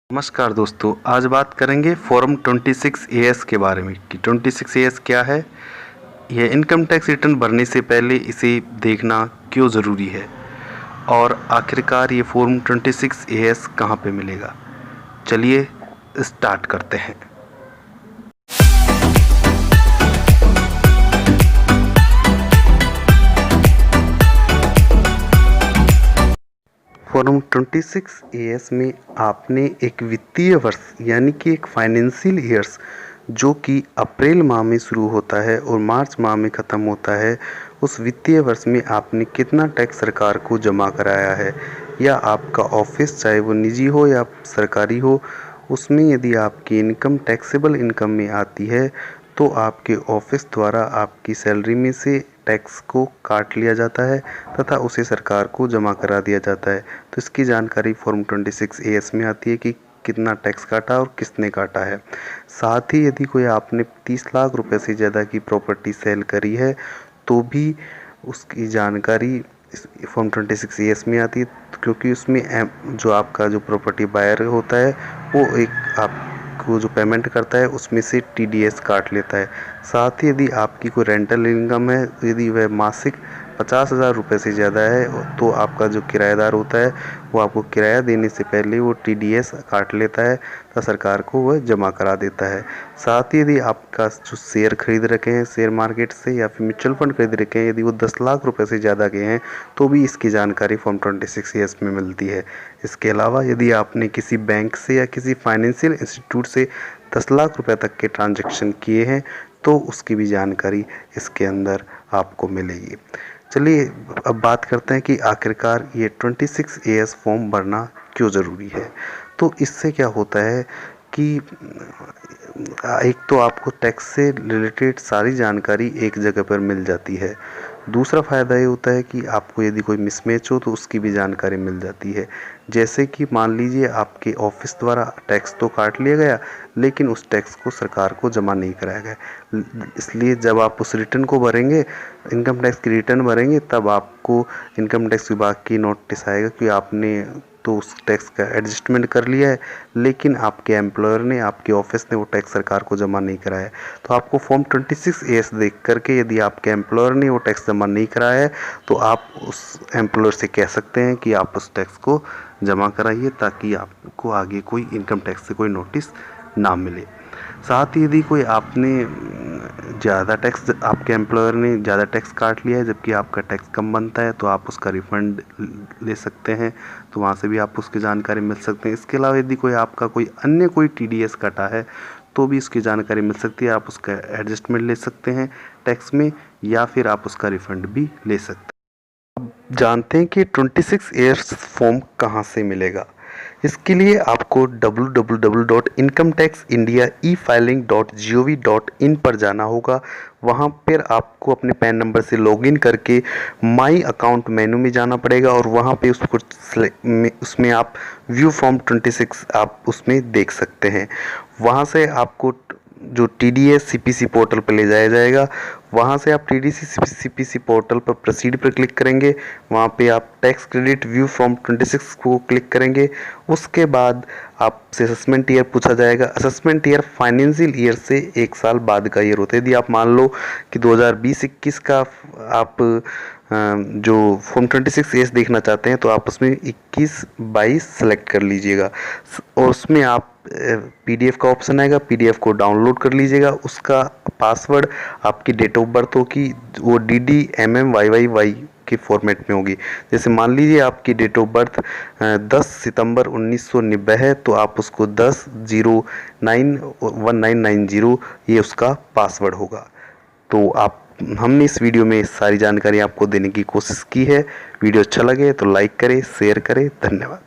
नमस्कार दोस्तों, आज बात करेंगे फॉर्म 26A के बारे में कि 26A क्या है। यह इनकम टैक्स रिटर्न भरने से पहले इसे देखना क्यों ज़रूरी है और आखिरकार ये फॉर्म 26A कहाँ पे मिलेगा। चलिए स्टार्ट करते हैं। फॉर्म 26A में आपने एक वित्तीय वर्ष यानी कि एक फाइनेंशियल ईयर्स जो कि अप्रैल माह में शुरू होता है और मार्च माह में ख़त्म होता है, उस वित्तीय वर्ष में आपने कितना टैक्स सरकार को जमा कराया है, या आपका ऑफिस चाहे वो निजी हो या सरकारी हो, उसमें यदि आपकी इनकम टैक्सेबल इनकम में आती है तो आपके ऑफिस द्वारा आपकी सैलरी में से टैक्स को काट लिया जाता है तथा उसे सरकार को जमा करा दिया जाता है। तो इसकी जानकारी फॉर्म 26A में आती है कि कितना टैक्स काटा और किसने काटा है। साथ ही यदि कोई आपने 30 लाख रुपए से ज़्यादा की प्रॉपर्टी सेल करी है तो भी उसकी जानकारी इस फॉर्म 26A में आती है, क्योंकि उसमें जो आपका जो प्रॉपर्टी बायर होता है वो एक आपको जो पेमेंट करता है उसमें से TDS काट लेता है। साथ ही यदि आपकी कोई रेंटल इनकम है, यदि वह मासिक 50,000 रुपये से ज़्यादा है तो आपका जो किराएदार होता है वो आपको किराया देने से पहले वो TDS काट लेता है तो सरकार को वह जमा करा देता है। साथ ही यदि आपका जो शेयर खरीद रखे हैं शेयर मार्केट से या फिर म्यूचुअल फंड खरीद रखे हैं, यदि वो 10 लाख रुपए से ज़्यादा के हैं तो भी इसकी जानकारी फॉर्म 26A में मिलती है। इसके अलावा यदि आपने किसी बैंक से या किसी फाइनेंशियल इंस्टीट्यूट से 10 लाख रुपए तक के ट्रांजैक्शन किए हैं तो उसकी भी जानकारी इसके अंदर आपको मिलेगी। चलिए अब बात करते हैं कि आखिरकार ये 26A फॉर्म भरना क्यों ज़रूरी है। तो इससे क्या होता है कि एक तो आपको टैक्स से रिलेटेड सारी जानकारी एक जगह पर मिल जाती है। दूसरा फ़ायदा ये होता है कि आपको यदि कोई मिसमैच हो तो उसकी भी जानकारी मिल जाती है। जैसे कि मान लीजिए आपके ऑफिस द्वारा टैक्स तो काट लिया गया लेकिन उस टैक्स को सरकार को जमा नहीं कराया गया, इसलिए जब आप उस रिटर्न को भरेंगे, इनकम टैक्स की रिटर्न भरेंगे, तब आपको इनकम टैक्स विभाग की नोटिस आएगा कि आपने तो उस टैक्स का एडजस्टमेंट कर लिया है लेकिन आपके एम्प्लॉयर ने, आपके ऑफिस ने वो टैक्स सरकार को जमा नहीं कराया। तो आपको फॉर्म 26A देख करके यदि आपके एम्प्लॉयर ने वो टैक्स जमा नहीं कराया है तो आप उस एम्प्लॉयर से कह सकते हैं कि आप उस टैक्स को जमा कराइए ताकि आपको आगे कोई इनकम टैक्स से कोई नोटिस ना मिले। साथ ही यदि कोई आपने ज़्यादा टैक्स, आपके एम्प्लॉयर ने ज़्यादा टैक्स काट लिया है जबकि आपका टैक्स कम बनता है तो आप उसका रिफ़ंड ले सकते हैं, तो वहाँ से भी आप उसकी जानकारी मिल सकते हैं। इसके अलावा यदि कोई आपका कोई अन्य कोई TDS कटा है तो भी उसकी जानकारी मिल सकती है, आप उसका एडजस्टमेंट ले सकते हैं टैक्स में या फिर आप उसका रिफ़ंड भी ले सकते हैं। अब जानते हैं कि 26A फॉर्म कहाँ से मिलेगा। इसके लिए आपको www.incometaxindiaefiling.gov.in पर जाना होगा। वहाँ पर आपको अपने पैन नंबर से लॉगिन करके माई अकाउंट मेनू में जाना पड़ेगा और वहाँ पे उसमें आप व्यू फॉर्म 26 आप उसमें देख सकते हैं। वहाँ से आपको जो TDS CPC पोर्टल पर ले जाया जाएगा। वहाँ से आप TDS CPC पोर्टल पर प्रोसीड पर क्लिक करेंगे, वहाँ पे आप टैक्स क्रेडिट व्यू फॉर्म 26 को क्लिक करेंगे। उसके बाद आपसे असेसमेंट ईयर पूछा जाएगा। असेसमेंट ईयर फाइनेंशियल ईयर से 1 साल बाद का ईयर होता है। यदि आप मान लो कि 2020-21 का आप जो फॉर्म 26A देखना चाहते हैं तो आप उसमें 21-22 सेलेक्ट कर लीजिएगा और उसमें आप PDF का ऑप्शन आएगा, PDF को डाउनलोड कर लीजिएगा। उसका पासवर्ड आपकी डेट ऑफ बर्थ होगी, वो DDMMYYY के फॉर्मेट में होगी। जैसे मान लीजिए आपकी डेट ऑफ बर्थ 10 सितंबर 1990 है तो आप उसको 10/09/1990 ये उसका पासवर्ड होगा। तो हमने इस वीडियो में सारी जानकारी आपको देने की कोशिश की है। वीडियो अच्छा लगे तो लाइक करें, शेयर करें। धन्यवाद।